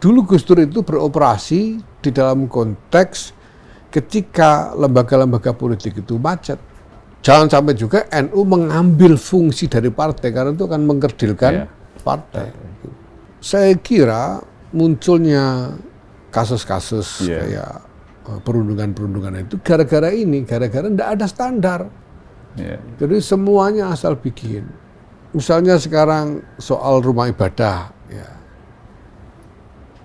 dulu Gus Dur itu beroperasi di dalam konteks ketika lembaga-lembaga politik itu macet. Jangan sampai juga NU mengambil fungsi dari partai karena itu akan mengkerdilkan partai. Saya kira munculnya kasus-kasus kayak perundungan-perundungan itu gara-gara tidak ada standar. Jadi semuanya asal bikin. Misalnya sekarang soal rumah ibadah,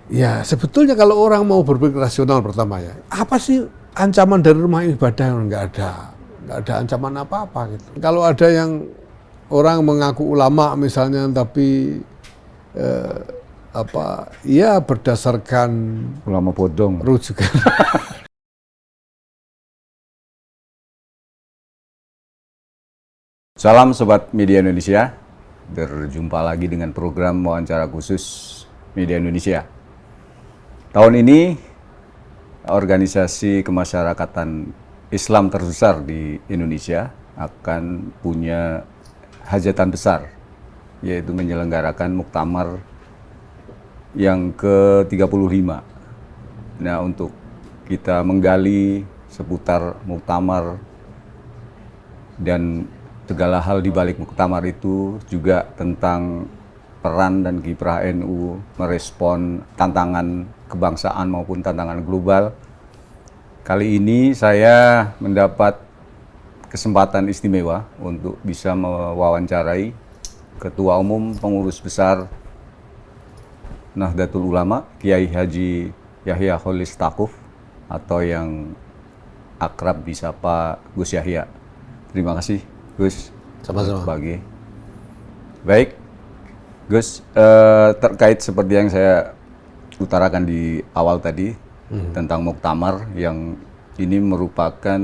ya sebetulnya kalau orang mau berpikir rasional pertama ya, apa sih ancaman dari rumah ibadah yang nggak ada ancaman apa-apa gitu. Kalau ada yang orang mengaku ulama misalnya, tapi berdasarkan ulama bodong rujukan. Salam Sobat Media Indonesia, berjumpa lagi dengan program wawancara khusus Media Indonesia. Tahun ini organisasi kemasyarakatan Islam terbesar di Indonesia akan punya hajatan besar, yaitu menyelenggarakan muktamar yang ke-35. Nah, untuk kita menggali seputar muktamar dan segala hal di balik muktamar itu, juga tentang peran dan kiprah NU merespon tantangan kebangsaan maupun tantangan global. Kali ini saya mendapat kesempatan istimewa untuk bisa mewawancarai Ketua Umum Pengurus Besar Nahdlatul Ulama, Kiai Haji Yahya Khalil Stakuf, atau yang akrab disapa Gus Yahya. Terima kasih Gus. Sama-sama. Baik, Gus, terkait seperti yang saya utarakan di awal tadi, tentang muktamar yang ini merupakan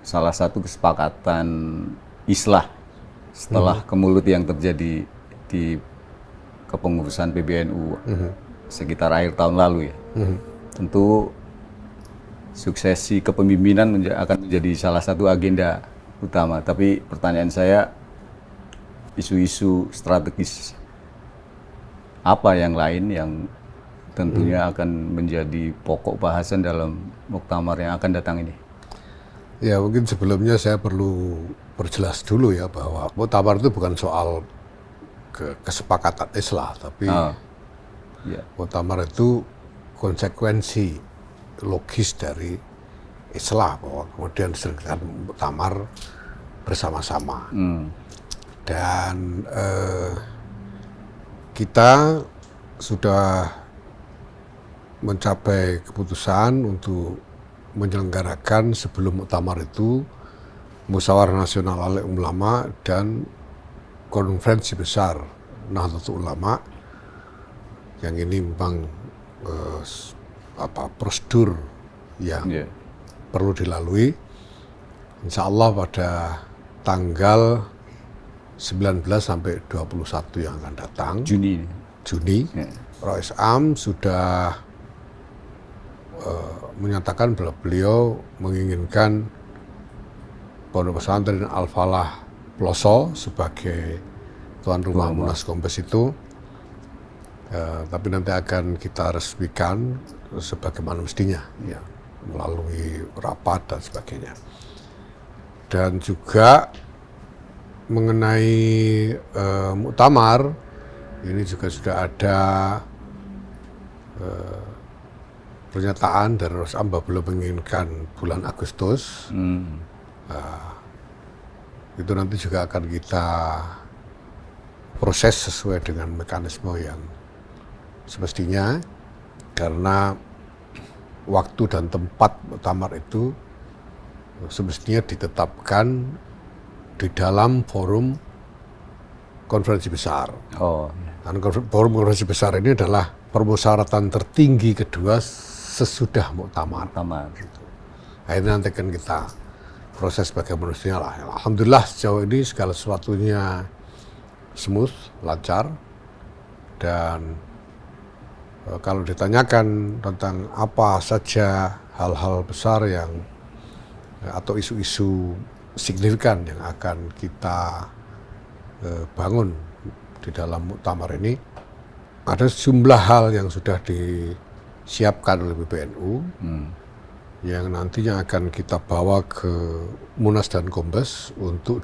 salah satu kesepakatan islah setelah kemulut yang terjadi di kepengurusan PBNU sekitar akhir tahun lalu ya. Tentu suksesi kepemimpinan akan menjadi salah satu agenda utama, tapi pertanyaan saya, isu-isu strategis apa yang lain yang tentunya akan menjadi pokok bahasan dalam muktamar yang akan datang ini? Ya, mungkin sebelumnya saya perlu berjelas dulu ya bahwa muktamar itu bukan soal kesepakatan islah, tapi muktamar itu konsekuensi logis dari islah, bahwa kemudian diselenggarakan muktamar bersama-sama. Dan kita sudah mencapai keputusan untuk menyelenggarakan sebelum muktamar itu Musyawarah Nasional Alim Ulama dan Konferensi Besar Nahdlatul Ulama, yang ini memang prosedur yang perlu dilalui. Insya Allah pada tanggal 19 sampai 21 yang akan datang, Juni, Rois Am sudah menyatakan bahwa beliau menginginkan Pondok Pesantren Al-Falah Ploso sebagai tuan rumah Munas Kombes itu, tapi nanti akan kita resmikan sebagaimana mestinya, ya, melalui rapat dan sebagainya. Dan juga mengenai muktamar ini juga sudah ada pernyataan dari Rois Am bahwa belum menginginkan bulan Agustus. Itu nanti juga akan kita proses sesuai dengan mekanisme yang semestinya, karena waktu dan tempat muktamar itu semestinya ditetapkan di dalam forum konferensi besar. Dan forum konferensi besar ini adalah permusyawaratan tertinggi kedua sesudah muktamar. Nah, ini nanti kan kita proses bagaimana mestinya lah. Alhamdulillah sejauh ini segala sesuatunya smooth, lancar. Dan kalau ditanyakan tentang apa saja hal-hal besar yang atau isu-isu signifikan yang akan kita bangun di dalam muktamar ini, ada sejumlah hal yang sudah disiapkan oleh PBNU yang nantinya akan kita bawa ke Munas dan Kombes untuk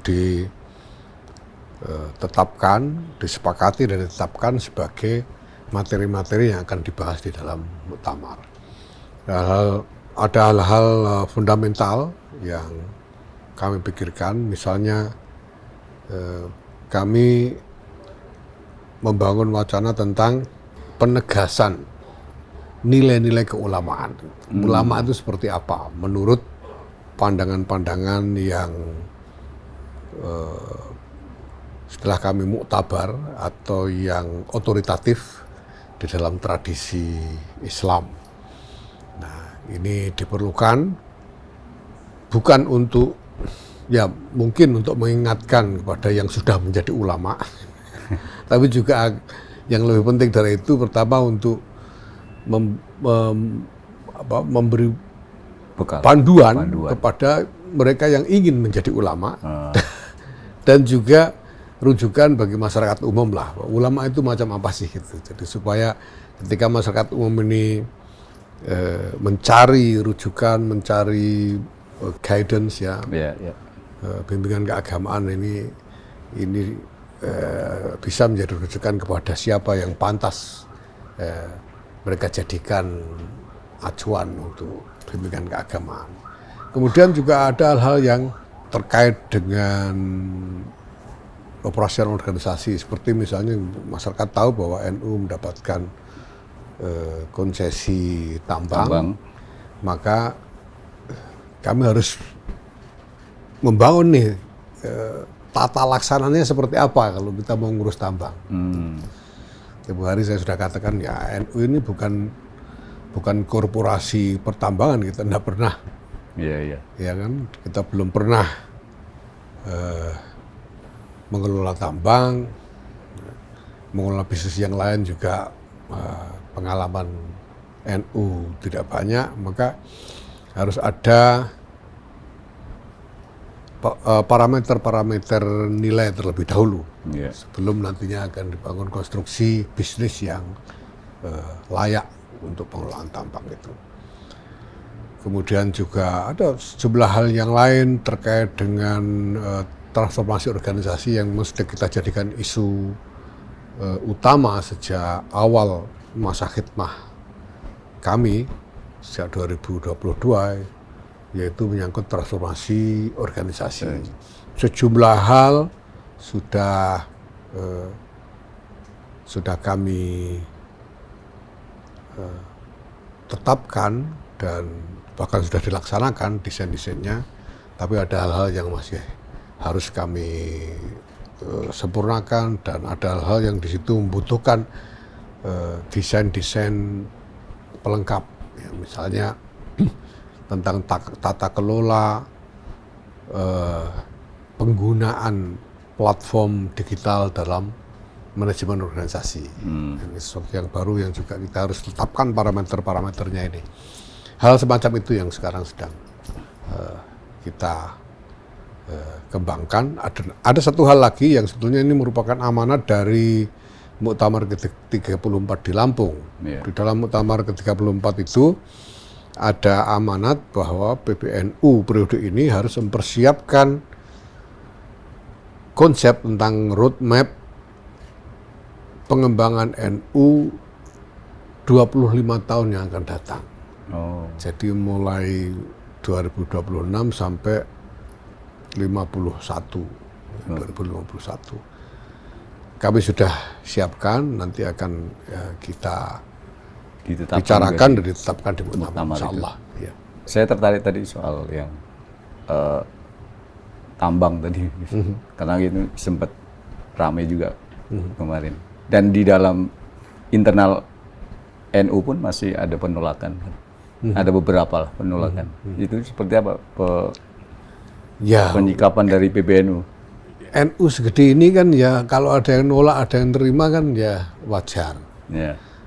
ditetapkan, disepakati dan ditetapkan sebagai materi-materi yang akan dibahas di dalam muktamar. Ada hal-hal fundamental yang kami pikirkan, misalnya kami membangun wacana tentang penegasan nilai-nilai keulamaan. Ulama itu seperti apa? Menurut pandangan-pandangan yang setelah kami muktabar atau yang otoritatif di dalam tradisi Islam. Nah, ini diperlukan bukan untuk, ya mungkin untuk mengingatkan kepada yang sudah menjadi ulama, tapi juga yang lebih penting dari itu, pertama untuk memberi Bekal. panduan kepada mereka yang ingin menjadi ulama dan juga rujukan bagi masyarakat umum lah. Ulama itu macam apa sih gitu. Jadi supaya ketika masyarakat umum ini mencari rujukan, mencari guidance ya, bimbingan keagamaan ini bisa menjadi rujukan kepada siapa yang pantas mereka jadikan acuan untuk bimbingan keagamaan. Kemudian juga ada hal-hal yang terkait dengan operasional organisasi, seperti misalnya masyarakat tahu bahwa NU mendapatkan konsesi tambang, maka kami harus membangun nih tata laksananya seperti apa kalau kita mau ngurus tambang. Tiap hari saya sudah katakan ya NU ini bukan korporasi pertambangan, kita tidak pernah. Ya kan, kita belum pernah mengelola tambang, mengelola bisnis yang lain juga pengalaman NU tidak banyak, maka harus ada parameter-parameter nilai terlebih dahulu sebelum nantinya akan dibangun konstruksi bisnis yang layak untuk pengelolaan tambang itu. Kemudian juga ada sejumlah hal yang lain terkait dengan transformasi organisasi yang mesti kita jadikan isu utama sejak awal masa khidmah kami sejak 2022, yaitu menyangkut transformasi organisasi. Sejumlah hal sudah kami tetapkan dan bahkan sudah dilaksanakan desain-desainnya, tapi ada hal-hal yang masih harus kami sempurnakan dan ada hal-hal yang di situ membutuhkan desain-desain pelengkap, ya, misalnya tentang tata kelola, penggunaan platform digital dalam manajemen organisasi. Ini sesuatu yang baru yang juga kita harus tetapkan parameter-parameternya ini. Hal semacam itu yang sekarang sedang kita kembangkan. Ada satu hal lagi yang sebetulnya ini merupakan amanat dari Muktamar ke-34 di Lampung. Di dalam Muktamar ke-34 itu ada amanat bahwa PBNU periode ini harus mempersiapkan konsep tentang roadmap pengembangan NU 25 tahun yang akan datang. Jadi mulai 2026 sampai 2051. Kami sudah siapkan, nanti akan kita bicarakan dan ditetapkan di Muktamar, insyaallah. Ya. Saya tertarik tadi soal yang tambang tadi, karena itu sempat ramai juga kemarin. Dan di dalam internal NU pun masih ada penolakan, ada beberapa penolakan. Itu seperti apa penyikapan dari PBNU? NU segede ini kan ya, kalau ada yang nolak, ada yang terima kan ya wajar.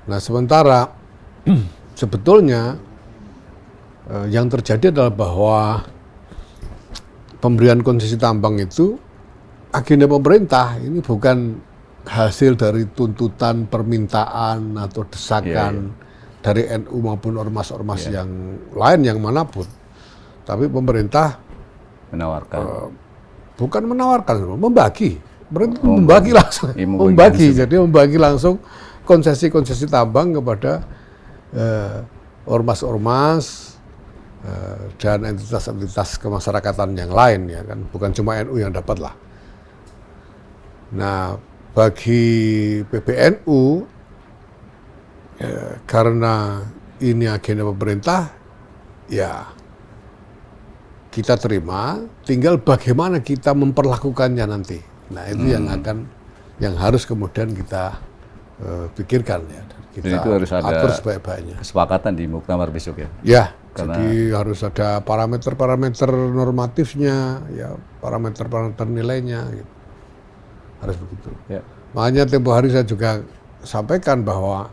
Nah sementara sebetulnya yang terjadi adalah bahwa pemberian konsesi tambang itu agenda pemerintah, ini bukan hasil dari tuntutan, permintaan atau desakan dari NU maupun ormas-ormas yang lain yang manapun. Tapi pemerintah Menawarkan. bukan menawarkan, membagi. Pemerintah membagi langsung, Iya, membagi. Jadi membagi langsung konsesi-konsesi tambang kepada ormas-ormas dan entitas-entitas kemasyarakatan yang lain ya kan, bukan cuma NU yang dapat lah. Nah, bagi PBNU karena ini agenda pemerintah, ya kita terima, tinggal bagaimana kita memperlakukannya nanti. Nah, itu yang harus kemudian kita pikirkan ya. Kita Dan itu harus ada atur sebaik-baiknya. kesepakatan di muktamar besok ya. Ya, Karena jadi harus ada parameter-parameter normatifnya, ya parameter-parameter nilainya, gitu. Harus begitu. Ya. Makanya tempo hari saya juga sampaikan bahwa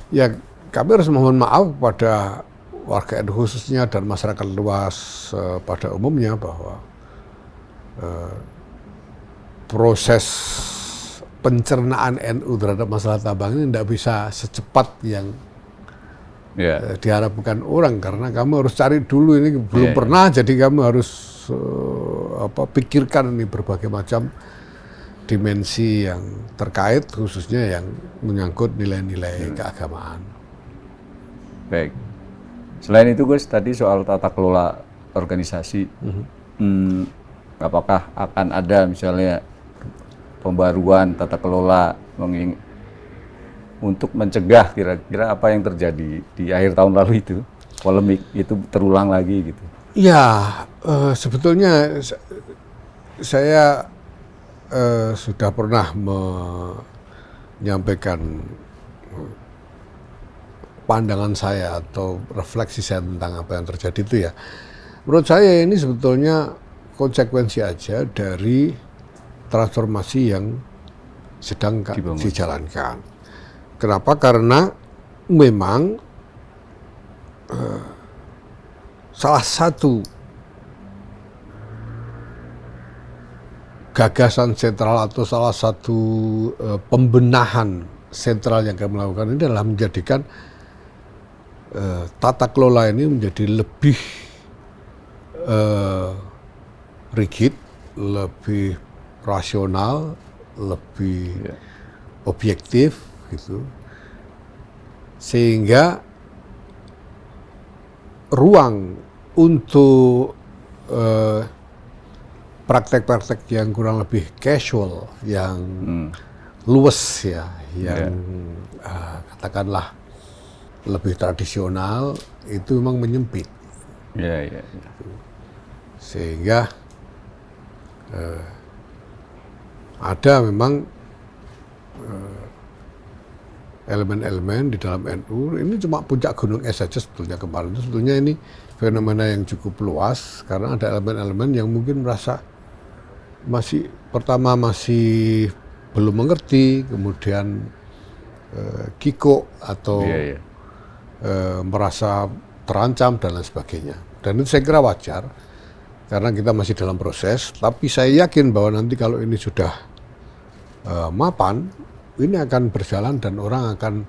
ya kami harus mohon maaf kepada warga NU khususnya dan masyarakat luas pada umumnya bahwa proses pencernaan NU terhadap masalah tambang ini tidak bisa secepat yang diharapkan orang, karena kamu harus cari dulu, ini belum pernah, jadi kamu harus pikirkan ini berbagai macam dimensi yang terkait, khususnya yang menyangkut nilai-nilai keagamaan. Baik. Selain itu Gus, tadi soal tata kelola organisasi, apakah akan ada misalnya pembaruan tata kelola untuk mencegah kira-kira apa yang terjadi di akhir tahun lalu itu, polemik itu terulang lagi gitu? Ya, sebetulnya saya sudah pernah menyampaikan pandangan saya atau refleksi saya tentang apa yang terjadi itu ya. Menurut saya ini sebetulnya konsekuensi aja dari transformasi yang sedang dijalankan. Kenapa? Karena memang salah satu gagasan sentral atau salah satu pembenahan sentral yang kami lakukan ini adalah menjadikan tata kelola ini menjadi lebih rigid, lebih rasional, lebih objektif gitu, sehingga ruang untuk praktek-praktek yang kurang lebih casual, yang luwes ya, yang katakanlah lebih tradisional, itu memang menyempit. Sehingga ada memang elemen-elemen di dalam NU, ini cuma puncak gunung es saja sebetulnya kemarin itu, sebetulnya ini fenomena yang cukup luas, karena ada elemen-elemen yang mungkin merasa masih belum mengerti, kemudian kikuk atau merasa terancam dan lain sebagainya. Dan itu saya kira wajar, karena kita masih dalam proses, tapi saya yakin bahwa nanti kalau ini sudah mapan, ini akan berjalan dan orang akan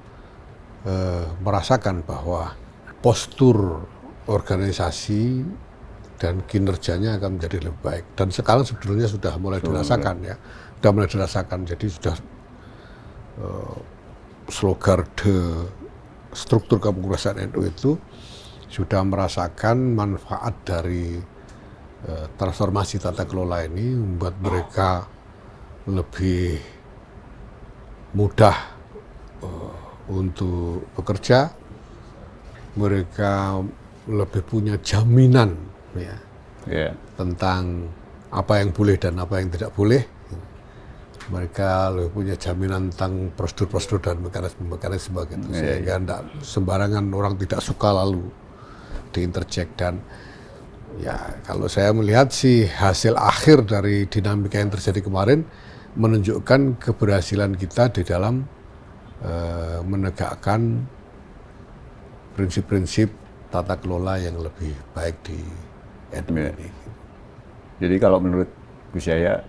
merasakan bahwa postur organisasi dan kinerjanya akan menjadi lebih baik. Dan sekarang sebetulnya sudah mulai dirasakan ya, sudah mulai dirasakan. Jadi sudah slogarde struktur kepengurusan NU itu sudah merasakan manfaat dari transformasi tata kelola ini, membuat mereka lebih mudah untuk bekerja, mereka lebih punya jaminan ya, tentang apa yang boleh dan apa yang tidak boleh. Mereka lebih punya jaminan tentang prosedur-prosedur dan mekanisme gitu, sehingga tidak sembarangan orang tidak suka lalu diinterjek. Dan ya kalau saya melihat sih hasil akhir dari dinamika yang terjadi kemarin menunjukkan keberhasilan kita di dalam menegakkan prinsip-prinsip tata kelola yang lebih baik di NU ini. Jadi kalau menurut Gus Yahya,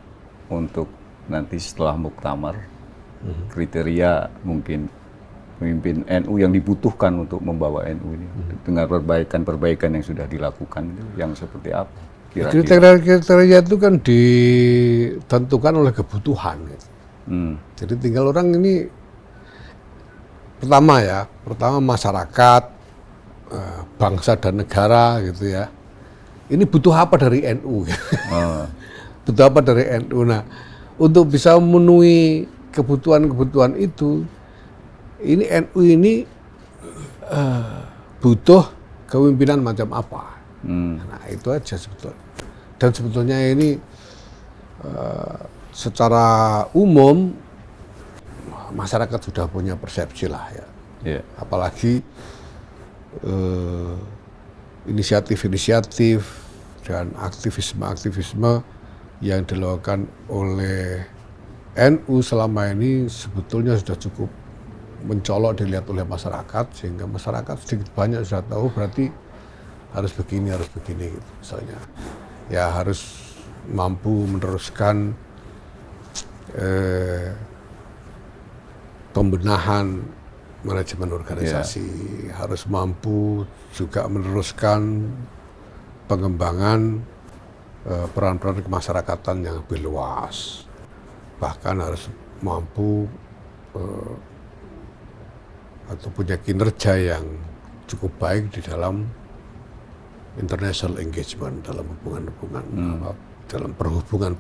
untuk nanti setelah muktamar, kriteria mungkin pemimpin NU yang dibutuhkan untuk membawa NU ini dengan perbaikan-perbaikan yang sudah dilakukan itu yang seperti apa kira-kira? Kriteria itu kan ditentukan oleh kebutuhan. Gitu. Jadi tinggal orang ini pertama masyarakat, bangsa dan negara gitu ya. Ini butuh apa dari NU? Butuh apa dari NU? Nah, untuk bisa memenuhi kebutuhan-kebutuhan itu, ini NU ini butuh kepemimpinan macam apa? Nah, itu aja sebetulnya. Dan sebetulnya ini secara umum masyarakat sudah punya persepsi lah ya. Yeah. Apalagi inisiatif-inisiatif dan aktivisme-aktivisme yang dilakukan oleh NU selama ini sebetulnya sudah cukup mencolok dilihat oleh masyarakat, sehingga masyarakat sedikit banyak sudah tahu berarti harus begini gitu. Misalnya ya harus mampu meneruskan pembenahan manajemen organisasi, harus mampu juga meneruskan pengembangan peran-peran kemasyarakatan yang lebih luas, bahkan harus mampu atau punya kinerja yang cukup baik di dalam international engagement, dalam hubungan-hubungan dalam perhubungan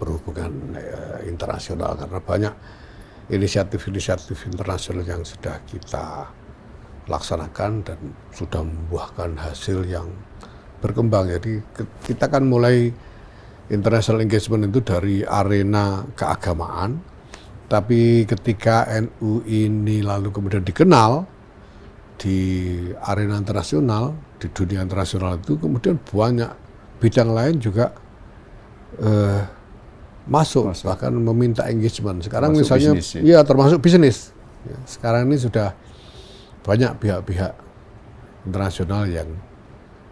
internasional, karena banyak inisiatif-inisiatif internasional yang sudah kita laksanakan dan sudah membuahkan hasil yang berkembang. Jadi kita kan mulai international engagement itu dari arena keagamaan, tapi ketika NU ini lalu kemudian dikenal di arena internasional, di dunia internasional itu kemudian banyak bidang lain juga masuk, bahkan meminta engagement. Sekarang termasuk misalnya, bisnis, ya termasuk bisnis. Ya, sekarang ini sudah banyak pihak-pihak internasional yang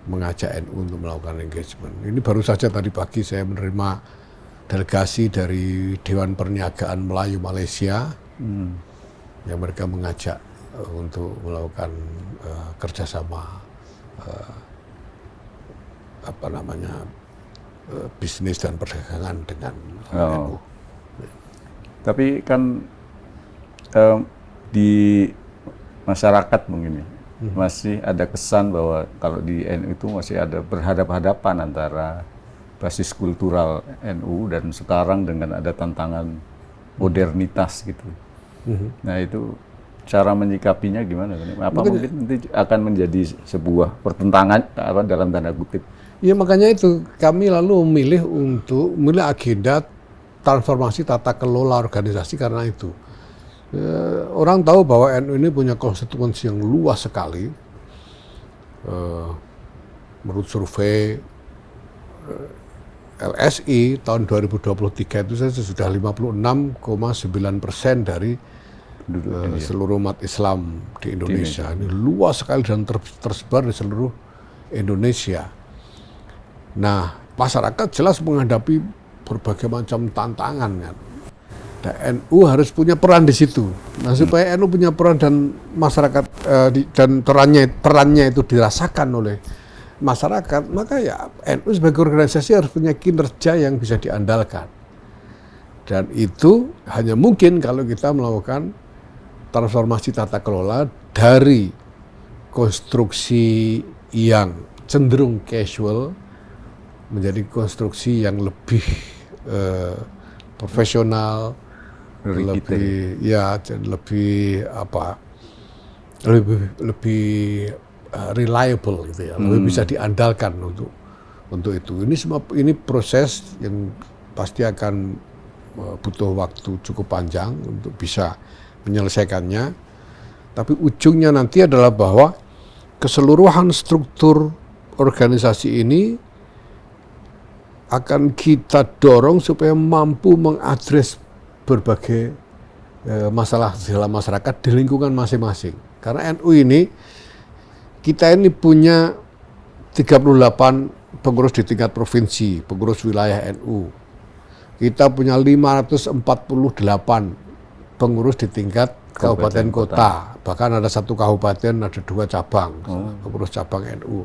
mengajak NU untuk melakukan engagement. Ini baru saja tadi pagi saya menerima delegasi dari Dewan Perniagaan Melayu Malaysia, yang mereka mengajak untuk melakukan kerjasama bisnis dan perdagangan dengan NU. Tapi kan di masyarakat mungkin masih ada kesan bahwa kalau di NU itu masih ada berhadapan-hadapan antara basis kultural NU dan sekarang dengan ada tantangan modernitas gitu. Nah itu cara menyikapinya gimana? Apa mungkin nanti akan menjadi sebuah pertentangan dalam tanda kutip? Ya makanya itu kami lalu memilih agenda transformasi tata kelola organisasi karena itu. Orang tahu bahwa NU ini punya konstituensi yang luas sekali. Menurut survei LSI tahun 2023 itu sudah 56,9% dari seluruh umat Islam di Indonesia. Ini luas sekali dan tersebar di seluruh Indonesia. Nah, masyarakat jelas menghadapi berbagai macam tantangan kan. Dan NU harus punya peran di situ. Nah, supaya NU punya peran dan masyarakat dan perannya itu dirasakan oleh masyarakat, maka ya NU sebagai organisasi harus punya kinerja yang bisa diandalkan. Dan itu hanya mungkin kalau kita melakukan transformasi tata kelola dari konstruksi yang cenderung casual menjadi konstruksi yang lebih profesional, lebih reliable gitu ya, lebih bisa diandalkan untuk itu. Ini proses yang pasti akan butuh waktu cukup panjang untuk bisa menyelesaikannya. Tapi ujungnya nanti adalah bahwa keseluruhan struktur organisasi ini akan kita dorong supaya mampu mengadres berbagai masalah dalam masyarakat di lingkungan masing-masing. Karena NU ini, kita ini punya 38 pengurus di tingkat provinsi, pengurus wilayah NU. Kita punya 548 pengurus di tingkat kabupaten kota. Bahkan ada satu kabupaten, ada 2 cabang, pengurus cabang NU.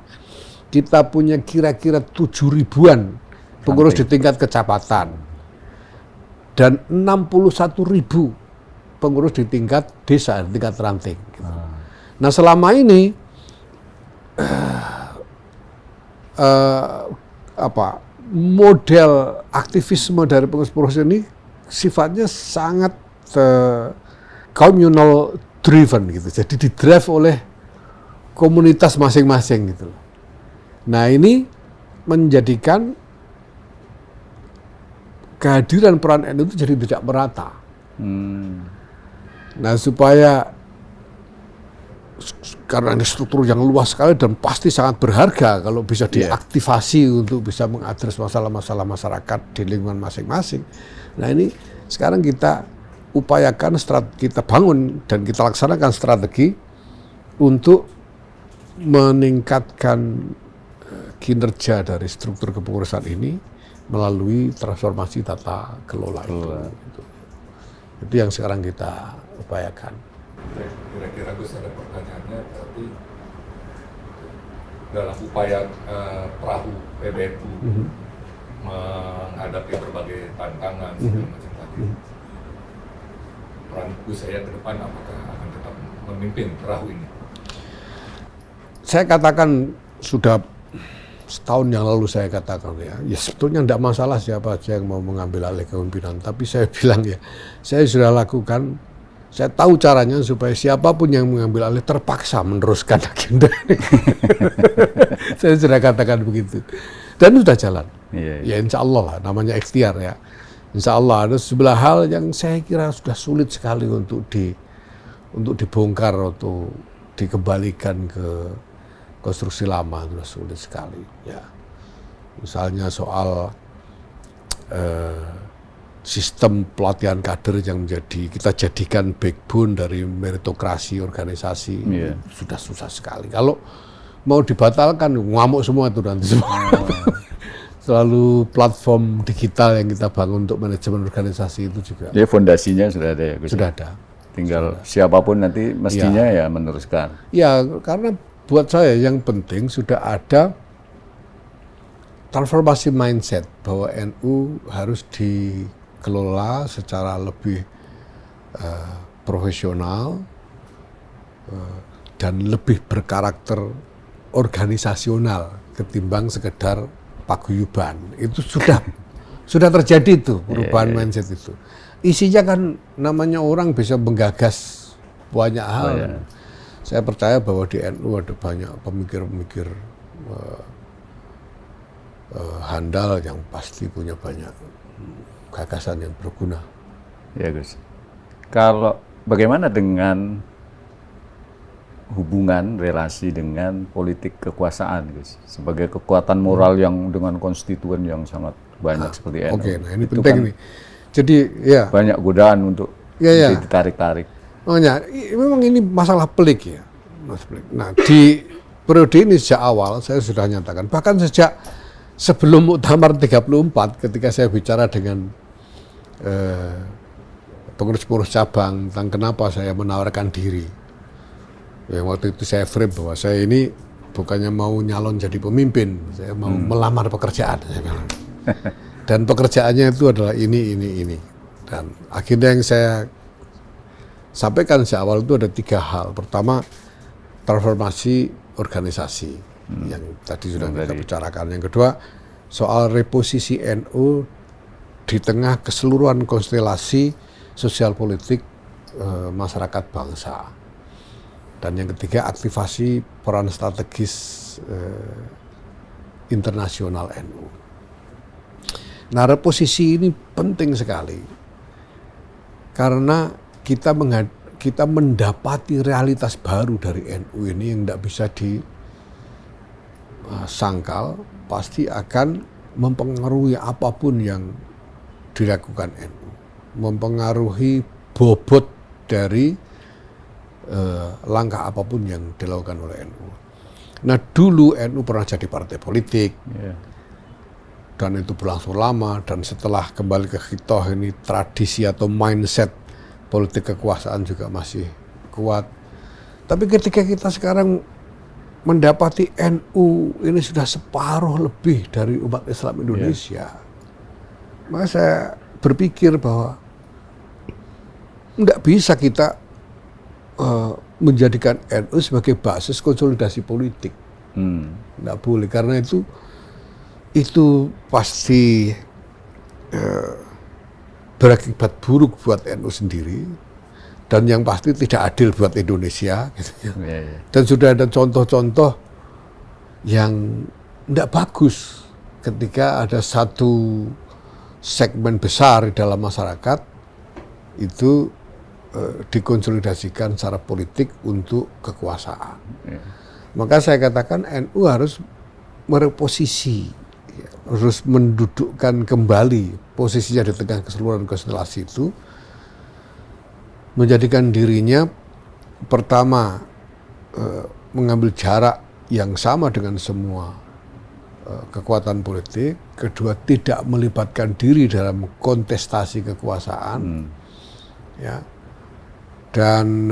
Kita punya kira-kira 7.000-an pengurus di tingkat kecamatan. Dan 61.000 pengurus di tingkat desa, di tingkat ranting. Gitu. Nah selama ini, model aktivisme dari pengurus-pengurus ini sifatnya sangat communal driven gitu. Jadi didrive oleh komunitas masing-masing gitu. Nah ini menjadikan kehadiran peran NU itu jadi tidak merata. Nah supaya karena ini struktur yang luas sekali dan pasti sangat berharga kalau bisa diaktifasi untuk bisa mengadres masalah-masalah masyarakat di lingkungan masing-masing. Nah ini sekarang kita upayakan, kita bangun dan kita laksanakan strategi untuk meningkatkan kinerja dari struktur kepengurusan ini melalui transformasi tata kelola itu. Itu yang sekarang kita upayakan. Kira-kira Gus ada pertanyaannya, tapi dalam upaya perahu PBNU menghadapi berbagai tantangan segala macam tadi, peran Gus saya ke depan apakah akan tetap memimpin perahu ini? Saya katakan sudah setahun yang lalu saya katakan ya sebetulnya tidak masalah siapa saja yang mau mengambil alih kepemimpinan, tapi saya bilang saya sudah lakukan. Saya tahu caranya supaya siapapun yang mengambil alih terpaksa meneruskan agenda ini. Saya sudah katakan begitu. Dan sudah jalan. Ya insya Allah lah, namanya ikhtiar ya. Insya Allah ada sebelah hal yang saya kira sudah sulit sekali untuk dibongkar atau dikembalikan ke konstruksi lama, sudah sulit sekali. Ya. Misalnya soal sistem pelatihan kader yang kita jadikan backbone dari meritokrasi organisasi sudah susah sekali. Kalau mau dibatalkan ngamuk semua itu nanti semua. Selalu platform digital yang kita bangun untuk manajemen organisasi itu juga. Jadi fondasinya sudah ada ya Gus? Sudah ada. Tinggal siapapun nanti mestinya ya meneruskan. Ya karena buat saya yang penting sudah ada transformasi mindset bahwa NU harus dikelola secara lebih profesional dan lebih berkarakter organisasional ketimbang sekedar paguyuban. Itu sudah terjadi itu perubahan mindset itu. Isinya kan namanya orang bisa menggagas banyak hal. Saya percaya bahwa di NU ada banyak pemikir-pemikir handal yang pasti punya banyak gagasan yang berguna. Ya Gus. Kalau bagaimana dengan hubungan relasi dengan politik kekuasaan Gus, sebagai kekuatan moral yang dengan konstituen yang sangat banyak seperti NU. Oke, nah ini itu penting kan nih. Jadi ya banyak godaan untuk ditarik-tarik. Makanya memang ini masalah pelik ya, Mas Pelik. Nah di periode ini sejak awal saya sudah nyatakan, bahkan sejak sebelum Muktamar 34 ketika saya bicara dengan pengurus-pengurus cabang tentang kenapa saya menawarkan diri. Ya, waktu itu saya frame bahwa saya ini bukannya mau nyalon jadi pemimpin, saya mau melamar pekerjaan. Saya bilang. Dan pekerjaannya itu adalah ini. Dan akhirnya yang saya sampaikan sejak awal itu ada 3 hal. Pertama, transformasi organisasi yang tadi sudah kita bicarakan. Yang kedua, soal reposisi NU di tengah keseluruhan konstelasi sosial politik masyarakat bangsa. Dan yang ketiga, aktivasi peran strategis internasional NU. Nah, reposisi ini penting sekali karena kita mendapati realitas baru dari NU ini yang tidak bisa disangkal, pasti akan mempengaruhi apapun yang dilakukan NU, mempengaruhi bobot dari langkah apapun yang dilakukan oleh NU. Nah dulu NU pernah jadi partai politik, dan itu berlangsung lama, dan setelah kembali ke khitoh ini tradisi atau mindset politik kekuasaan juga masih kuat. Tapi ketika kita sekarang mendapati NU ini sudah separuh lebih dari umat Islam Indonesia, maka saya berpikir bahwa tidak bisa kita menjadikan NU sebagai basis konsolidasi politik. Tidak boleh, karena itu pasti berakibat buruk buat NU sendiri, dan yang pasti tidak adil buat Indonesia gitu ya. Dan sudah ada contoh-contoh yang tidak bagus ketika ada satu segmen besar di dalam masyarakat itu dikonsolidasikan secara politik untuk kekuasaan. Maka saya katakan NU harus mereposisi, harus mendudukkan kembali posisinya di tengah keseluruhan konstelasi itu, menjadikan dirinya pertama mengambil jarak yang sama dengan semua kekuatan politik, kedua tidak melibatkan diri dalam kontestasi kekuasaan, ya, dan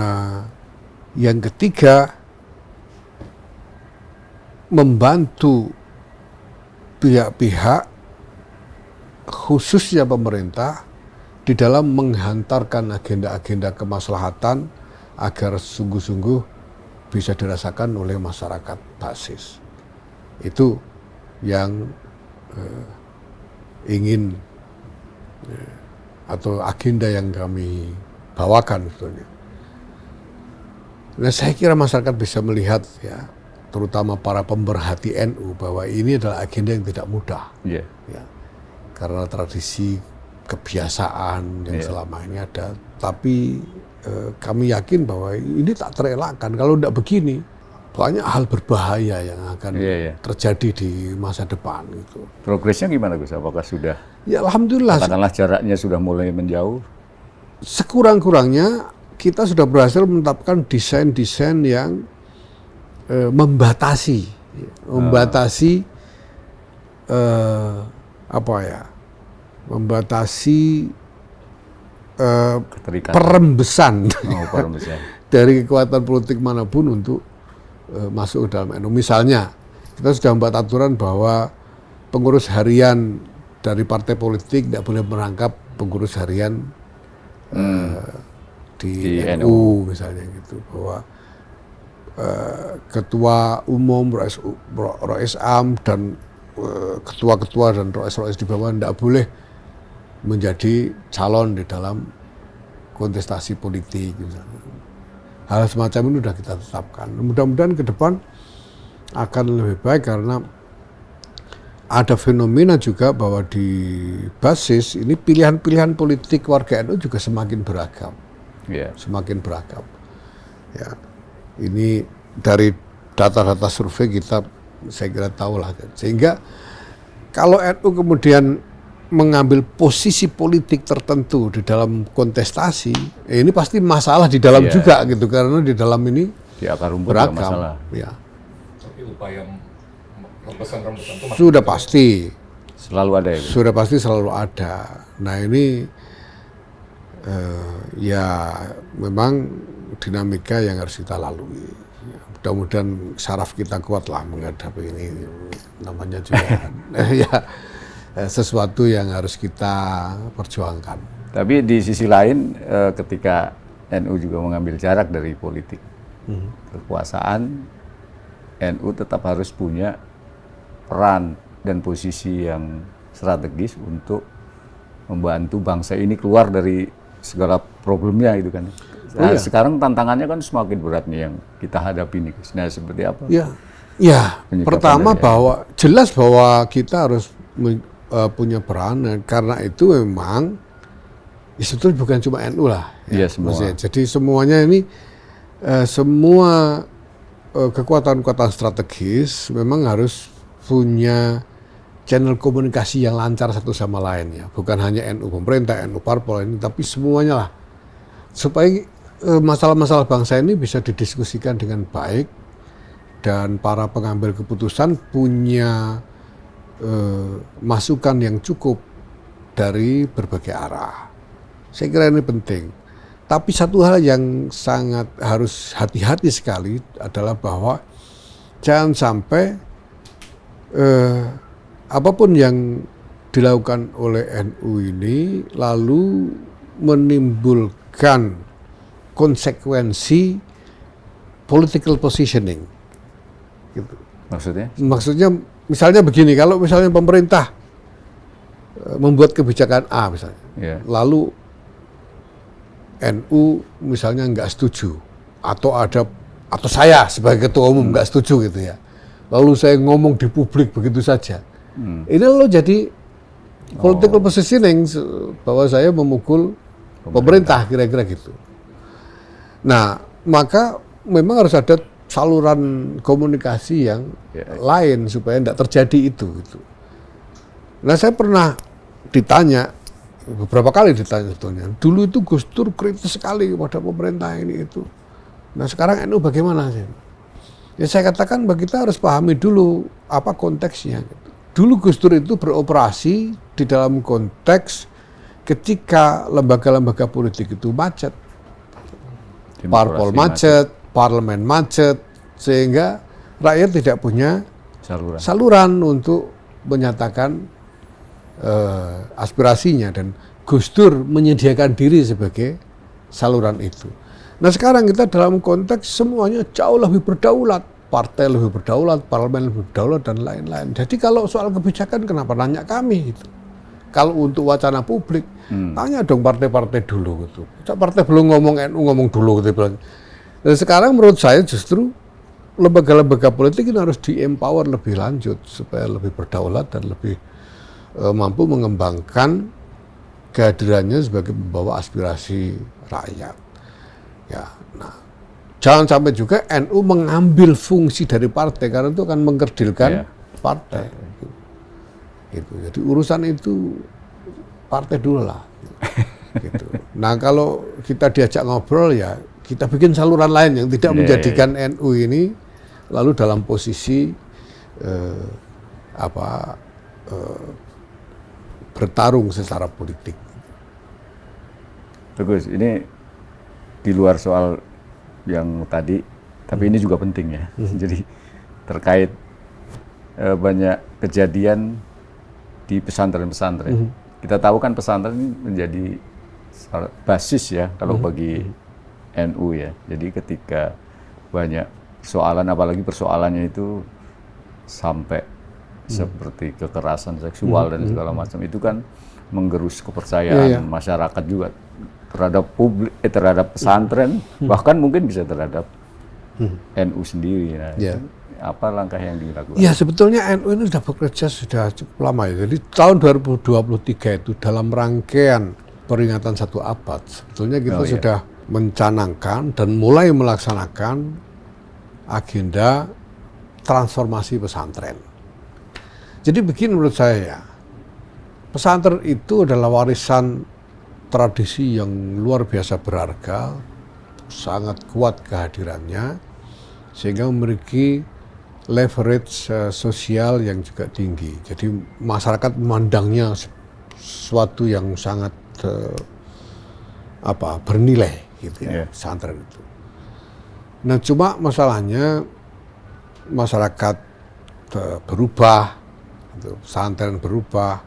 yang ketiga membantu pihak-pihak khususnya pemerintah di dalam menghantarkan agenda-agenda kemaslahatan agar sungguh-sungguh bisa dirasakan oleh masyarakat basis. Itu yang ingin atau agenda yang kami bawakan sebetulnya. Nah, saya kira masyarakat bisa melihat, ya, terutama para pemerhati NU, bahwa ini adalah agenda yang tidak mudah. Ya, karena tradisi kebiasaan yang selama ini ada. Tapi kami yakin bahwa ini tak terelakkan. Kalau tidak begini, banyak hal berbahaya yang akan terjadi di masa depan. Gitu. Progresnya gimana, Gus? Apakah sudah? Ya, alhamdulillah. Katakanlah jaraknya sudah mulai menjauh. Sekurang-kurangnya kita sudah berhasil menetapkan desain-desain yang membatasi perembesan dari kekuatan politik manapun untuk masuk ke dalam NU. Misalnya, kita sudah membuat aturan bahwa pengurus harian dari partai politik tidak boleh merangkap pengurus harian di NU misalnya gitu, bahwa ketua umum, Rois Am dan ketua-ketua dan Rois di bawah tidak boleh menjadi calon di dalam kontestasi politik misalnya. Hal semacam ini sudah kita tetapkan. Mudah-mudahan ke depan akan lebih baik, karena ada fenomena juga bahwa di basis ini pilihan-pilihan politik warga NU juga semakin beragam. Semakin beragam. Ya. Ini dari data-data survei kita, saya kira tahu lah. Sehingga kalau NU kemudian mengambil posisi politik tertentu di dalam kontestasi, ini pasti masalah di dalam juga gitu, karena di dalam ini di akar rumput beragam. Masalah. Ya. Tapi upaya rembesan-rembesan itu sudah pasti selalu ada ya. Sudah pasti selalu ada. Nah ini ya memang dinamika yang harus kita lalui. Mudah-mudahan saraf kita kuat lah menghadapi ini, namanya juga ya sesuatu yang harus kita perjuangkan. Tapi di sisi lain ketika NU juga mengambil jarak dari politik kekuasaan, NU tetap harus punya peran dan posisi yang strategis untuk membantu bangsa ini keluar dari segala problemnya itu kan. Nah, sekarang tantangannya kan semakin berat nih yang kita hadapi nih. Nah, seperti apa? Ya, pertama bahwa jelas bahwa kita harus punya peran, karena itu memang sebetulnya bukan cuma NU lah. Ya, semua. Maksudnya, jadi semuanya ini semua kekuatan-kekuatan strategis memang harus punya channel komunikasi yang lancar satu sama lain, ya. Bukan hanya NU pemerintah, NU parpol ini, tapi semuanya lah, supaya masalah-masalah bangsa ini bisa didiskusikan dengan baik dan para pengambil keputusan punya masukan yang cukup dari berbagai arah. Saya kira ini penting. Tapi satu hal yang sangat harus hati-hati sekali adalah bahwa jangan sampai apapun yang dilakukan oleh NU ini lalu menimbulkan konsekuensi political positioning. Gitu. Maksudnya? Maksudnya misalnya begini, kalau misalnya pemerintah membuat kebijakan A misalnya, lalu NU misalnya nggak setuju, atau saya sebagai ketua umum nggak setuju gitu ya, lalu saya ngomong di publik begitu saja, ini lo jadi political positioning bahwa saya memukul pemerintah kira-kira gitu. Nah, maka memang harus ada saluran komunikasi yang lain supaya tidak terjadi itu. Gitu. Nah, saya pernah ditanya, beberapa kali ditanya sebetulnya, dulu itu Gus Dur kritis sekali kepada pemerintah ini itu. Nah, sekarang NU bagaimana sih? Ya saya katakan bahwa kita harus pahami dulu apa konteksnya. Gitu. Dulu Gus Dur itu beroperasi di dalam konteks ketika lembaga-lembaga politik itu macet. Parpol macet, parlemen macet, sehingga rakyat tidak punya saluran untuk menyatakan aspirasinya, dan Gus Dur menyediakan diri sebagai saluran itu. Nah sekarang kita dalam konteks semuanya jauh lebih berdaulat, partai lebih berdaulat, parlemen lebih berdaulat, dan lain-lain. Jadi kalau soal kebijakan kenapa nanya kami gitu? Kalau untuk wacana publik, tanya dong partai-partai dulu gitu. Partai belum ngomong, NU ngomong dulu gitu. Dan sekarang menurut saya justru lembaga-lembaga politik ini harus di-empower lebih lanjut supaya lebih berdaulat dan lebih mampu mengembangkan kehadirannya sebagai pembawa aspirasi rakyat. Ya, nah, jangan sampai juga NU mengambil fungsi dari partai karena itu akan mengkerdilkan partai. Gitu. Jadi urusan itu partai dulu lah. Gitu. Nah kalau kita diajak ngobrol ya kita bikin saluran lain yang tidak menjadikan NU ini lalu dalam posisi bertarung secara politik. Bagus, ini di luar soal yang tadi, tapi ini juga penting ya. Jadi terkait banyak kejadian di pesantren-pesantren. Kita tahu kan pesantren ini menjadi basis ya kalau bagi NU ya. Jadi ketika banyak persoalan, apalagi persoalannya itu sampai seperti kekerasan seksual dan segala macam, itu kan menggerus kepercayaan masyarakat juga terhadap publik, terhadap pesantren, bahkan mungkin bisa terhadap NU sendiri. Nah, apa langkah yang dilakukan? Ya sebetulnya NU ini sudah bekerja sudah cukup lama ya. Jadi tahun 2023 itu dalam rangkaian peringatan 1 abad sebetulnya kita sudah mencanangkan dan mulai melaksanakan agenda transformasi pesantren. Jadi begini menurut saya ya, pesantren itu adalah warisan tradisi yang luar biasa berharga, sangat kuat kehadirannya, sehingga memiliki leverage sosial yang juga tinggi. Jadi masyarakat memandangnya sesuatu yang sangat bernilai gitu ya, pesantren itu. Nah cuma masalahnya masyarakat berubah, pesantren berubah.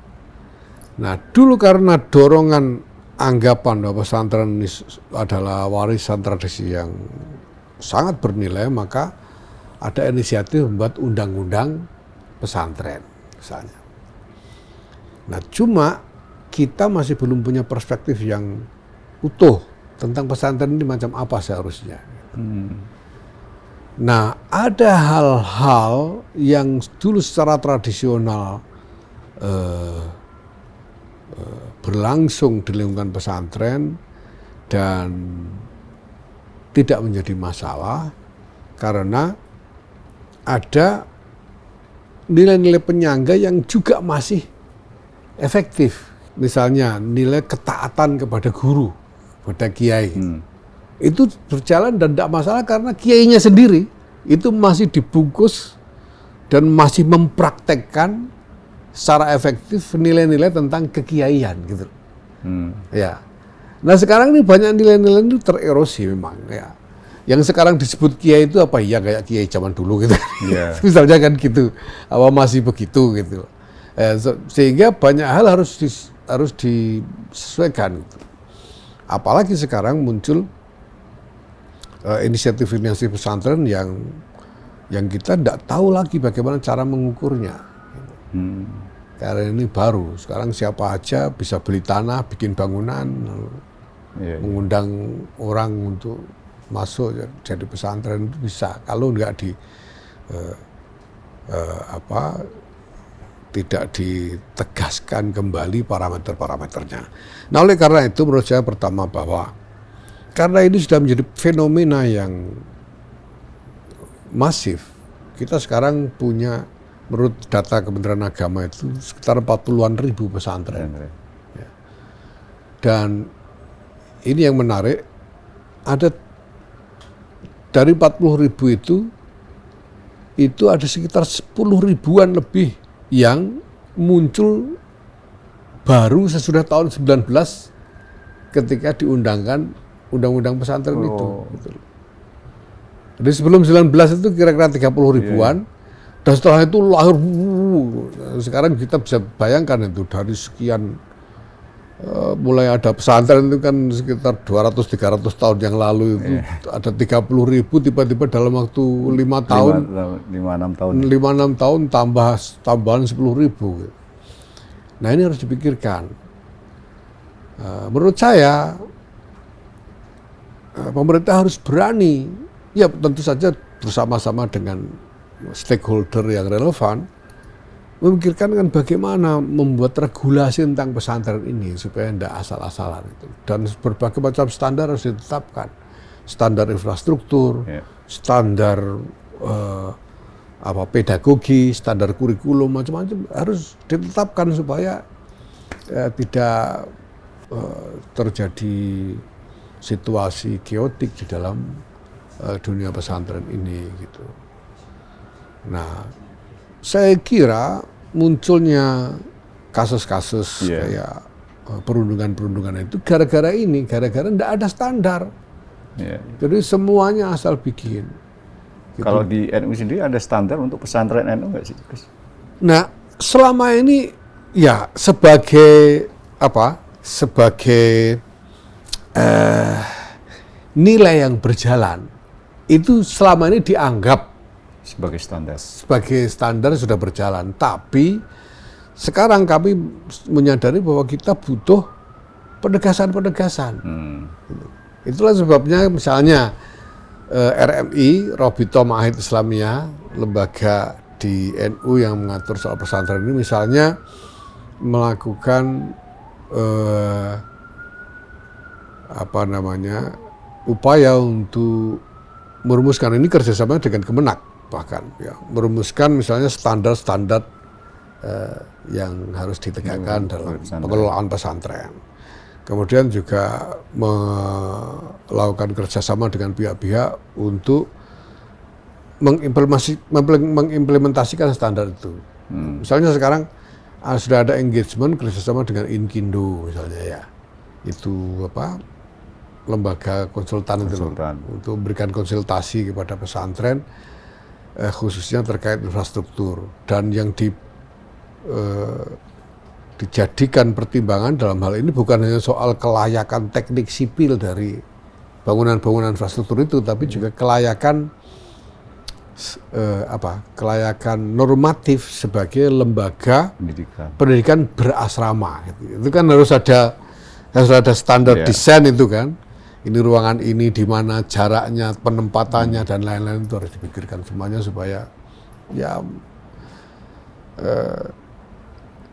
Nah dulu karena dorongan anggapan bahwa pesantren ini adalah warisan tradisi yang sangat bernilai, maka ada inisiatif membuat undang-undang pesantren misalnya. Nah cuma kita masih belum punya perspektif yang utuh tentang pesantren ini macam apa seharusnya. Nah ada hal-hal yang dulu secara tradisional berlangsung di lingkungan pesantren dan tidak menjadi masalah karena ada nilai-nilai penyangga yang juga masih efektif. Misalnya nilai ketaatan kepada guru, kepada kiai. Itu berjalan dan tidak masalah karena kiainya sendiri itu masih dibungkus dan masih mempraktekkan secara efektif nilai-nilai tentang kekiaian gitu. Hmm. Ya. Nah sekarang ini banyak nilai-nilai itu tererosi memang ya. Yang sekarang disebut kiai itu apa ya kayak kiai zaman dulu gitu. Yeah. Misalnya kan gitu. Apa masih begitu gitu. Sehingga banyak hal harus disesuaikan gitu. Apalagi sekarang muncul inisiatif pesantren yang kita tidak tahu lagi bagaimana cara mengukurnya. Karena ini baru, sekarang siapa aja bisa beli tanah, bikin bangunan, mengundang orang untuk masuk jadi pesantren itu bisa. Kalau nggak tidak ditegaskan kembali parameter-parameternya. Nah oleh karena itu menurut saya pertama bahwa karena ini sudah menjadi fenomena yang masif, kita sekarang punya menurut data Kementerian Agama itu sekitar 40-an ribu pesantren. Ya. Dan ini yang menarik, ada dari 40 ribu itu ada sekitar 10 ribuan lebih yang muncul baru sesudah tahun 19 ketika diundangkan undang-undang pesantren itu. Gitu. Jadi sebelum 19 itu kira-kira 30 ribuan, dan setelah itu lahir, sekarang kita bisa bayangkan itu dari sekian, mulai ada pesantren itu kan sekitar 200-300 tahun yang lalu itu ada 30 ribu, tiba-tiba dalam waktu 5 tahun, 5-6 tahun tambahan 10 ribu. Nah ini harus dipikirkan. Menurut saya pemerintah harus berani, ya tentu saja bersama-sama dengan stakeholder yang relevan, memikirkan kan bagaimana membuat regulasi tentang pesantren ini supaya tidak asal-asalan itu. Dan berbagai macam standar harus ditetapkan, standar infrastruktur, standar pedagogi, standar kurikulum, macam-macam harus ditetapkan supaya tidak terjadi situasi chaotic di dalam dunia pesantren ini gitu. Nah, saya kira munculnya kasus-kasus kayak perundungan-perundungan itu gara-gara tidak ada standar. Jadi semuanya asal bikin. Gitu. Kalau di NU sendiri ada standar untuk pesantren NU nggak sih? Nah, selama ini ya sebagai nilai yang berjalan itu selama ini dianggap sebagai standar sudah berjalan, tapi sekarang kami menyadari bahwa kita butuh penegasan. Itulah sebabnya misalnya RMI, Robito Ma'ahid Islamiyah, lembaga di NU yang mengatur soal pesantren ini misalnya melakukan upaya untuk merumuskan, ini kerjasama dengan Kemenak bahkan ya, merumuskan misalnya standar-standar yang harus ditegakkan dalam pengelolaan pesantren. Kemudian juga melakukan kerjasama dengan pihak-pihak untuk mengimplementasikan standar itu. Misalnya sekarang sudah ada engagement kerjasama dengan Inkindo misalnya ya, itu lembaga konsultan itu untuk memberikan konsultasi kepada pesantren khususnya terkait infrastruktur, dan yang dijadikan pertimbangan dalam hal ini bukan hanya soal kelayakan teknik sipil dari bangunan-bangunan infrastruktur itu, tapi juga kelayakan normatif sebagai lembaga pendidikan berasrama. Itu kan harus ada standar desain itu kan. Ini ruangan ini di mana jaraknya, penempatannya dan lain-lain itu harus dipikirkan semuanya supaya ya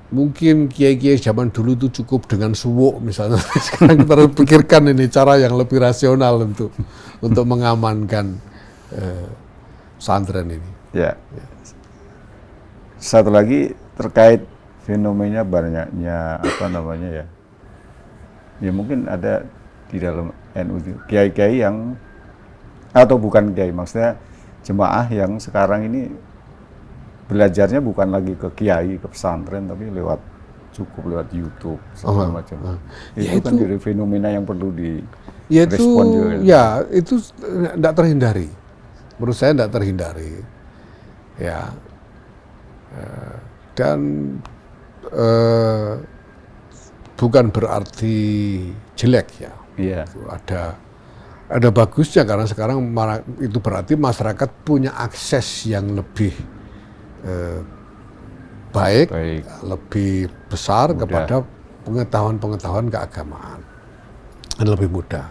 mungkin kiai-kiai zaman dulu itu cukup dengan suwuk misalnya. Sekarang kita harus pikirkan ini cara yang lebih rasional untuk mengamankan pesantren ini. Ya. Satu lagi terkait fenomena banyaknya ya mungkin ada di dalam NU kiai-kiai yang, atau bukan kiai, maksudnya jemaah yang sekarang ini belajarnya bukan lagi ke kiai, ke pesantren, tapi cukup lewat YouTube segala macam. Ya Itu kan jadi fenomena yang perlu ya itu direspon juga. ya itu tidak terhindari. Menurut saya tidak terhindari. Ya. Dan bukan berarti jelek ya. Iya. Ada bagusnya karena sekarang itu berarti masyarakat punya akses yang lebih baik, lebih besar kepada pengetahuan-pengetahuan keagamaan dan lebih mudah.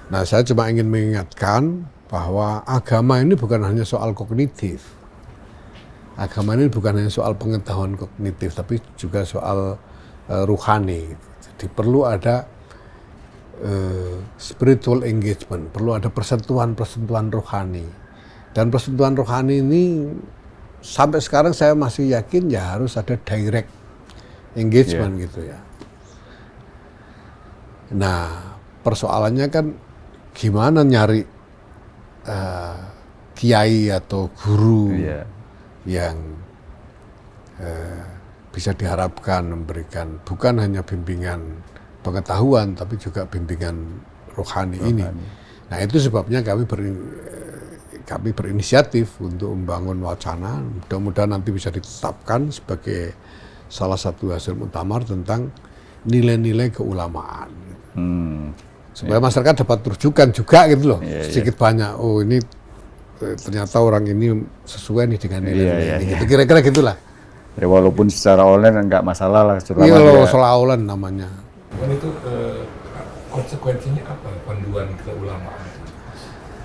Nah, saya cuma ingin mengingatkan bahwa agama ini bukan hanya soal kognitif. Agama ini bukan hanya soal pengetahuan kognitif, tapi juga soal ruhani. Jadi perlu ada spiritual engagement, perlu ada persentuhan-persentuhan rohani. Dan persentuhan rohani ini sampai sekarang saya masih yakin ya harus ada direct engagement gitu ya. Nah, persoalannya kan gimana nyari kiai atau guru yang bisa diharapkan memberikan bukan hanya bimbingan pengetahuan tapi juga bimbingan rohani ini. Nah, itu sebabnya kami berinisiatif untuk membangun wacana, mudah-mudahan nanti bisa ditetapkan sebagai salah satu hasil muktamar tentang nilai-nilai keulamaan. Supaya masyarakat dapat rujukan juga gitu loh, sedikit banyak. Oh, ini ternyata orang ini sesuai nih dengan nilai-nilai ini. Gitu. Kira-kira gitulah. Ya, walaupun secara online enggak masalah lah. Iya loh, soal online namanya. Bukan itu konsekuensinya apa panduan keulamaan?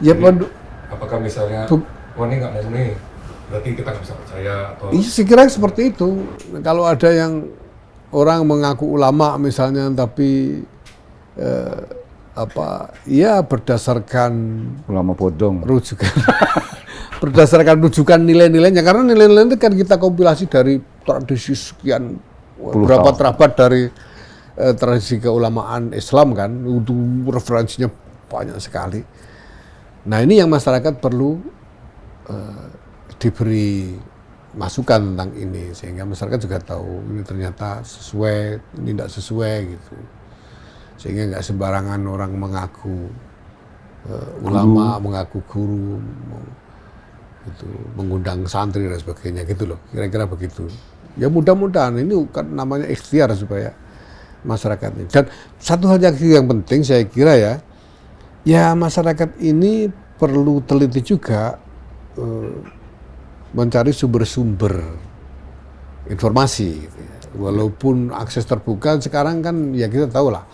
Ya, apakah misalnya, ini nggak mau nih, berarti kita nggak bisa percaya atau? Iya, saya kira seperti itu. Kalau ada yang orang mengaku ulama misalnya, tapi berdasarkan ulama bodong, rujukan, berdasarkan rujukan nilai-nilainya, karena nilai-nilai itu kan kita kompilasi dari tradisi sekian berapa terabad dari tradisi keulamaan Islam kan, untuk referensinya banyak sekali. Nah, ini yang masyarakat perlu diberi masukan tentang ini, sehingga masyarakat juga tahu ini ternyata sesuai, ini tidak sesuai gitu. Sehingga nggak sembarangan orang mengaku ulama, mengaku guru, itu mengundang santri dan sebagainya gitu loh. Kira-kira begitu. Ya mudah-mudahan ini kan namanya ikhtiar supaya masyarakat ini. Dan satu hal yang penting saya kira ya masyarakat ini perlu teliti juga mencari sumber-sumber informasi gitu ya. Walaupun akses terbuka sekarang kan ya kita tahu lah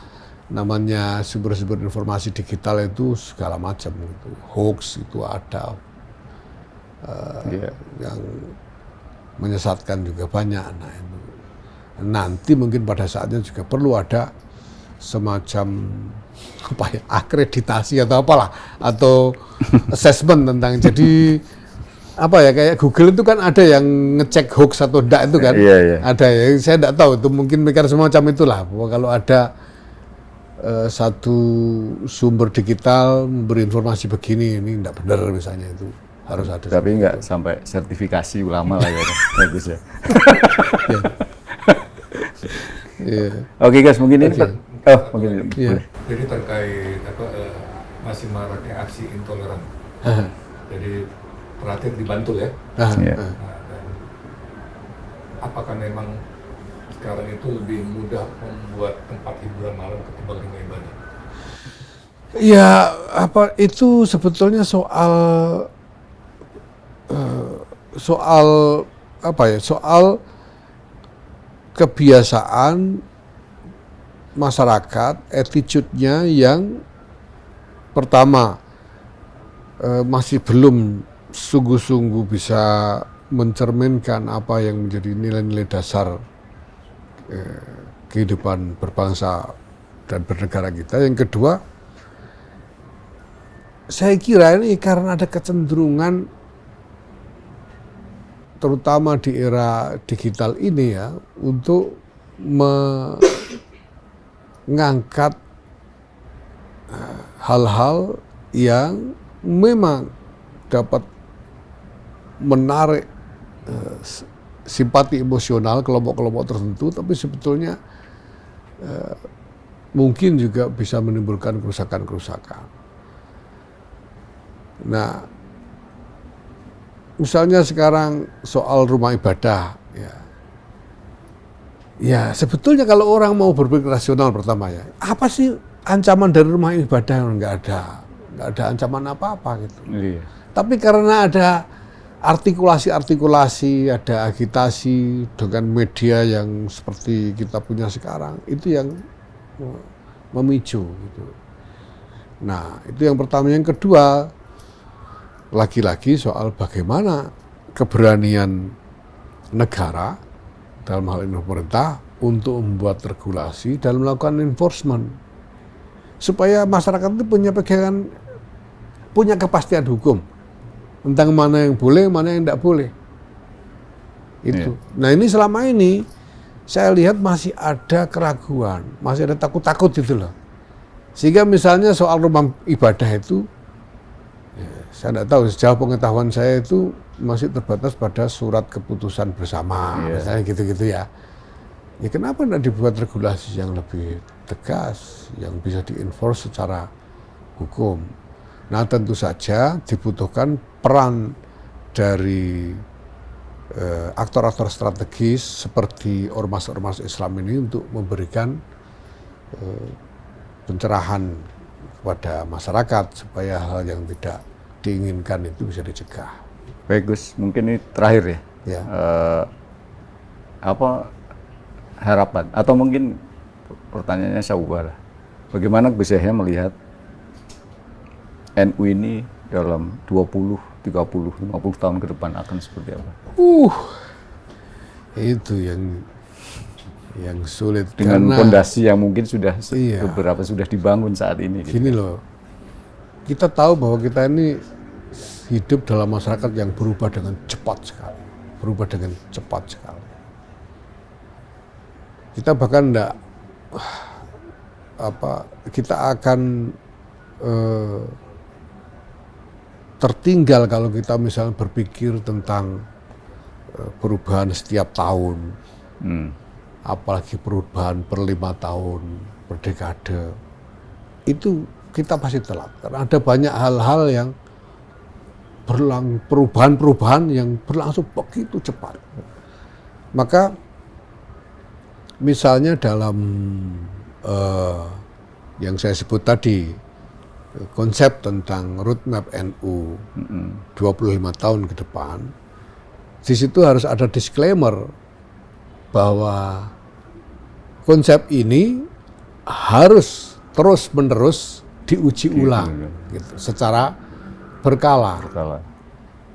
namanya sumber-sumber informasi digital itu segala macam gitu. Hoax itu ada yang menyesatkan juga banyak. Nah, itu nanti mungkin pada saatnya juga perlu ada semacam akreditasi atau apalah, atau assessment tentang, jadi kayak Google itu kan ada yang ngecek hoax atau enggak itu kan, ada ya, saya enggak tahu itu mungkin mekanisme semacam itulah, bahwa kalau ada satu sumber digital memberi informasi begini, ini enggak benar misalnya, itu harus ada. Tapi enggak sampai sertifikasi ulama lah ya, bagus ya. Oke guys, mungkin ini mungkin boleh. Jadi terkait masih maraknya aksi intoleran. Jadi terakhir di Bantul ya. Dan apakah memang sekarang itu lebih mudah membuat tempat hiburan malam ketimbang rumah ibadah? Ya, itu sebetulnya soal kebiasaan masyarakat, attitude-nya yang pertama masih belum sungguh-sungguh bisa mencerminkan apa yang menjadi nilai-nilai dasar kehidupan berbangsa dan bernegara kita. Yang kedua, saya kira ini karena ada kecenderungan terutama di era digital ini ya, untuk mengangkat hal-hal yang memang dapat menarik simpati emosional kelompok-kelompok tertentu, tapi sebetulnya mungkin juga bisa menimbulkan kerusakan-kerusakan. Nah, misalnya sekarang soal rumah ibadah, ya sebetulnya kalau orang mau berpikir rasional pertama ya, apa sih ancaman dari rumah ibadah? Nggak ada ancaman apa-apa gitu. Iya. Tapi karena ada artikulasi, ada agitasi dengan media yang seperti kita punya sekarang, itu yang memicu gitu. Nah, itu yang pertama. Yang kedua, lagi-lagi soal bagaimana keberanian negara dalam hal ini pemerintah untuk membuat regulasi dan melakukan enforcement supaya masyarakat itu punya pegangan, punya kepastian hukum tentang mana yang boleh, mana yang tidak boleh. Itu. Nah, ini selama ini saya lihat masih ada keraguan, masih ada takut-takut gitu loh. Sehingga misalnya soal rumah ibadah itu, saya tidak tahu, sejauh pengetahuan saya itu masih terbatas pada surat keputusan bersama, misalnya gitu-gitu ya. Ya kenapa tidak dibuat regulasi yang lebih tegas, yang bisa di-enforce secara hukum? Nah, tentu saja dibutuhkan peran dari aktor-aktor strategis seperti ormas-ormas Islam ini untuk memberikan pencerahan kepada masyarakat supaya hal yang tidak diinginkan itu bisa dicegah. Baik Gus, mungkin ini terakhir ya. Apa harapan atau mungkin pertanyaannya saya ubah lah. Bagaimana Gus Yahya melihat NU ini dalam 20, 30, 50 tahun ke depan akan seperti apa? Itu yang sulit dengan fondasi yang mungkin sudah iya, beberapa sudah dibangun saat ini. Gini loh, kita tahu bahwa kita ini hidup dalam masyarakat yang berubah dengan cepat sekali, Kita bahkan enggak kita akan tertinggal kalau kita misalnya berpikir tentang perubahan setiap tahun, apalagi perubahan per 5 tahun, per dekade. Itu kita pasti telat karena ada banyak hal-hal yang perubahan-perubahan yang berlangsung begitu cepat. Maka misalnya dalam yang saya sebut tadi, konsep tentang roadmap NU 25 tahun ke depan, di situ harus ada disclaimer bahwa konsep ini harus terus-menerus diuji ulang gitu, secara berkala.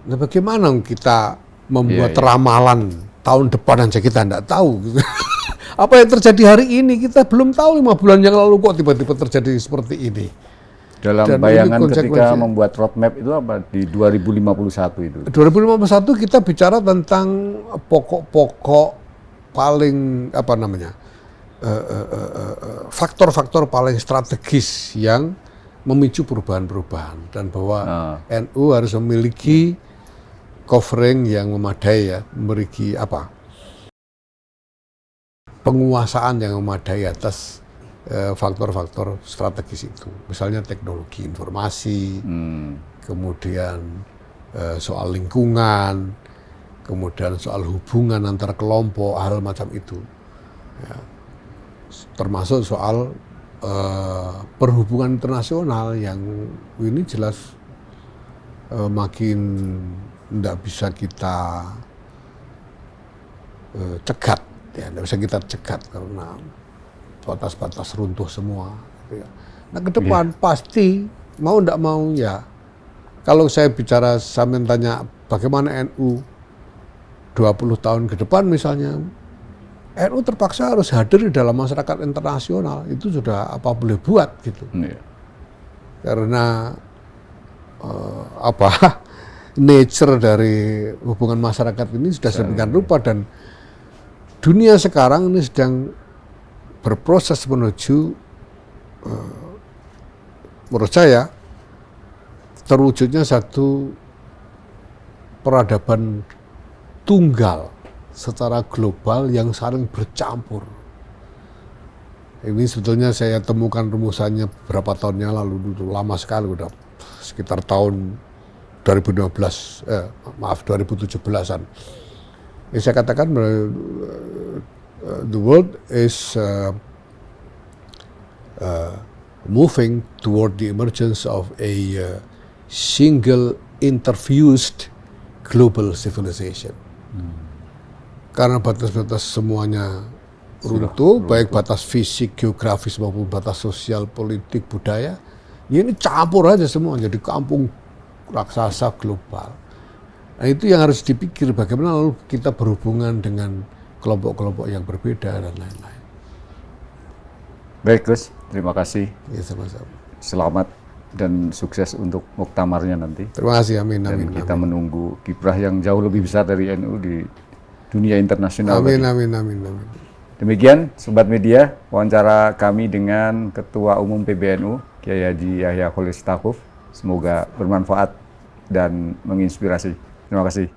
Nah, bagaimana kita membuat ramalan tahun depan aja kita tidak tahu gitu. Apa yang terjadi hari ini kita belum tahu, 5 bulan yang lalu kok tiba-tiba terjadi seperti ini. Dalam dan bayangan ketika membuat roadmap itu apa di 2051 itu? 2051 kita bicara tentang pokok-pokok paling faktor-faktor paling strategis yang memicu perubahan-perubahan, dan bahwa NU harus memiliki covering yang memadai ya, memiliki penguasaan yang memadai atas faktor-faktor strategis itu, misalnya teknologi informasi, kemudian soal lingkungan, kemudian soal hubungan antar kelompok, hal macam itu, ya. Termasuk soal perhubungan internasional yang ini jelas makin tidak bisa kita cegat, ya, tidak bisa kita cegat karena batas-batas runtuh semua. Nah, ke depan pasti mau tidak mau ya. Kalau saya bicara, saya tanya bagaimana NU 20 tahun ke depan misalnya, NU terpaksa harus hadir di dalam masyarakat internasional. Itu sudah apa boleh buat gitu. Karena nature dari hubungan masyarakat ini sudah sedemikian rupa, dan dunia sekarang ini sedang berproses menuju menurut saya terwujudnya satu peradaban tunggal secara global yang saling bercampur. Ini sebetulnya saya temukan rumusannya beberapa tahun yang lalu, dulu lama sekali, udah sekitar tahun 2017-an. Ini saya katakan the world is moving toward the emergence of a single interfused global civilization. Karena batas-batas semuanya runtuh, baik batas fisik, geografis maupun batas sosial, politik, budaya. Ya ini campur aja semua jadi kampung raksasa global. Nah itu yang harus dipikir, bagaimana lalu kita berhubungan dengan kelompok-kelompok yang berbeda dan lain-lain. Baik Gus, terima kasih. Ya sama-sama. Selamat dan sukses untuk muktamarnya nanti. Terima kasih, amin, Dan amin. kita amin. menunggu kiprah yang jauh lebih besar dari NU di dunia internasional. Amin, tadi. amin, amin, amin. Demikian Sobat Media, wawancara kami dengan Ketua Umum PBNU, Kiai Haji Yahya Khalil Stakuf. Semoga bermanfaat dan menginspirasi. Terima kasih.